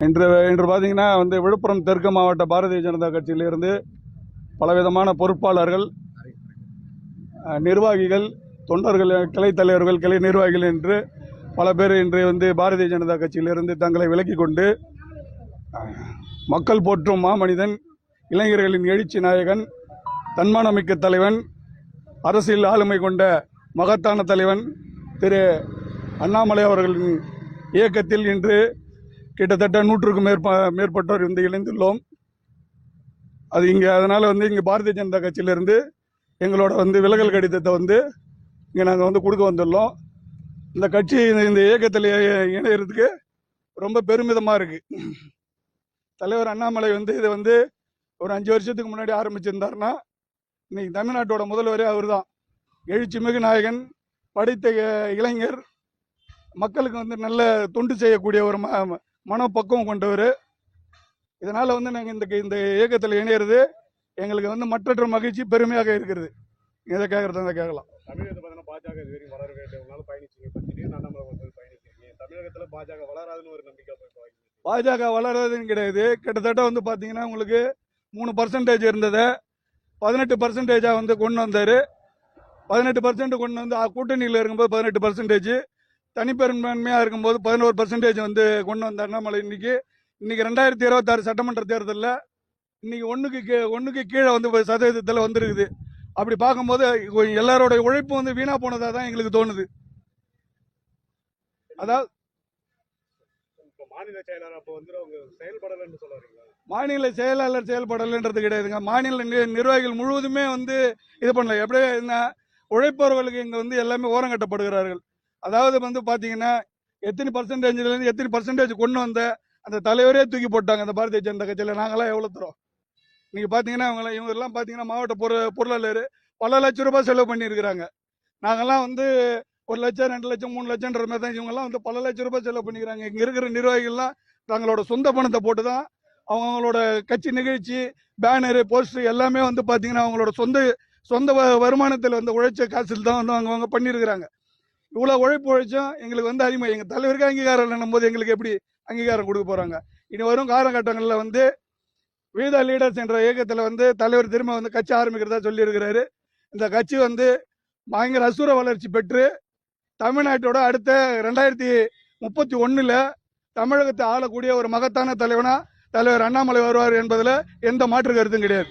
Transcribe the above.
இன்று பார்த்தீங்கன்னா விழுப்புரம் தெற்கு மாவட்ட பாரதிய ஜனதா கட்சியிலிருந்து பலவிதமான பொறுப்பாளர்கள், நிர்வாகிகள், தொண்டர்கள், கிளை தலைவர்கள், கிளை நிர்வாகிகள் என்று பல பேர் இன்று பாரதிய ஜனதா கட்சியிலிருந்து தங்களை விலக்கிக் கொண்டு மக்கள் போற்றும் மாமனிதன், இளைஞர்களின் எழுச்சி நாயகன், தன்மானமிக்க தலைவன், அரசியல் ஆளுமை கொண்ட மகத்தான தலைவன் திரு அண்ணாமலை அவர்களின் இயக்கத்தில் இன்று கிட்டத்தட்ட 100க்கும் மேற்பட்டோர் இணைந்துள்ளோம். அது அதனால இங்கே பாரதிய ஜனதா கட்சியிலிருந்து எங்களோட விலகல் கடிதத்தை இங்கே நாங்கள் கொடுக்க வந்துள்ளோம். இந்த கட்சி இந்த இயக்கத்தில் இணைகிறதுக்கு ரொம்ப பெருமிதமாக இருக்கு. தலைவர் அண்ணாமலை இதை ஒரு 5 வருஷத்துக்கு முன்னாடி ஆரம்பிச்சிருந்தாருன்னா இன்னைக்கு தமிழ்நாட்டோட முதல்வரே அவர் தான். எழுச்சி மிகு நாயகன், படித்த இளைஞர், மக்களுக்கு நல்ல தொண்டு செய்யக்கூடிய ஒரு மனப்பக்குவம் கொண்டவர். இதனால நாங்கள் இந்த இயக்கத்தில் இணையிறது எங்களுக்கு மற்றற்ற மகிழ்ச்சி, பெருமையாக இருக்கிறது. இதை கேட்கறத கேட்கலாம். தமிழகத்தில் பாஜக இதுவரைக்கும் வளர வேண்டியவங்களால பயணிக்கிறீங்க. தமிழகத்தில் பாஜக வளராதுன்னு ஒரு நம்பிக்கை. பாஜக வளராதுன்னு கிடையாது. கிட்டத்தட்ட பார்த்தீங்கன்னா உங்களுக்கு 3% இருந்ததை 18% கொண்டு வந்தார். 18% கொண்டு கூட்டணியில் இருக்கும்போது 18%, தனிப்பெரும்பான்மையாக இருக்கும்போது 11% கொண்டு வந்த அண்ணாமலை இன்னைக்கு 2026 சட்டமன்ற தேர்தலில் இன்னைக்கு ஒன்றுக்கு கீழே சதவீதத்தில் வந்துருக்குது. அப்படி பார்க்கும்போது எல்லாரோட உழைப்பு வீணா போனதாக தான் எங்களுக்கு தோணுது. அதாவது மாநில செயலாளர் அப்போ செயல்படலன்னு சொல்ல வரீங்களா? மாநில செயலாளர் செயல்படலன்றது கிடையாதுங்க. மாநில நிர்வாகிகள் முழுவதுமே இது பண்ணல. எப்படியே என்ன உழைப்பவர்களுக்கு இங்கே எல்லாமே ஓரங்கட்டப்படுகிறார்கள். அதாவது பார்த்தீங்கன்னா எத்தனை பர்சன்டேஜ்லேருந்து எத்தனை பர்சன்டேஜ் கொண்டு வந்த அந்த தலைவரே தூக்கி போட்டாங்க அந்த பாரதிய ஜனதா கட்சியில். நாங்களாம் எவ்வளோ தரோம் நீங்கள் பார்த்தீங்கன்னா இவங்கெல்லாம் பார்த்தீங்கன்னா மாவட்ட பொருளாளர் பல லட்சம் ரூபாய் செலவு பண்ணியிருக்கிறாங்க. நாங்கள்லாம் 1 லட்சம் 2 லட்சம் 3 லட்சம்ன்ற மாதிரி தான் இவங்கெல்லாம் பல லட்சம் ரூபாய் செலவு பண்ணிக்கிறாங்க. இங்கே இருக்கிற நிர்வாகிகள்லாம் தங்களோட சொந்த பணத்தை போட்டு தான் அவங்களோட கட்சி நிகழ்ச்சி, பேனரு, போஸ்டர் எல்லாமே பார்த்தீங்கன்னா அவங்களோட சொந்த வருமானத்தில் உழைச்ச காசில் தான் அவங்க பண்ணியிருக்கிறாங்க. இவ்வளோ உழைப்பு உழைச்சும் எங்களுக்கு அதிகமாக எங்கள் தலைவருக்கு அங்கீகாரம் இல்லைன்னும் போது எங்களுக்கு எப்படி அங்கீகாரம் கொடுக்க போகிறாங்க? இனி வரும் காலகட்டங்களில் வீத லீடர்ஸ் என்ற இயக்கத்தில் தலைவர் திரும்ப கட்சி ஆரம்பிக்கிறதா சொல்லியிருக்கிறாரு. இந்த கட்சி பயங்கர அசுர வளர்ச்சி பெற்று தமிழ்நாட்டோட அடுத்த 2031 தமிழகத்தை ஆளக்கூடிய ஒரு மகத்தான தலைவர் அண்ணாமலை வருவார் என்பதில் எந்த மாற்று கருத்தும் கிடையாது.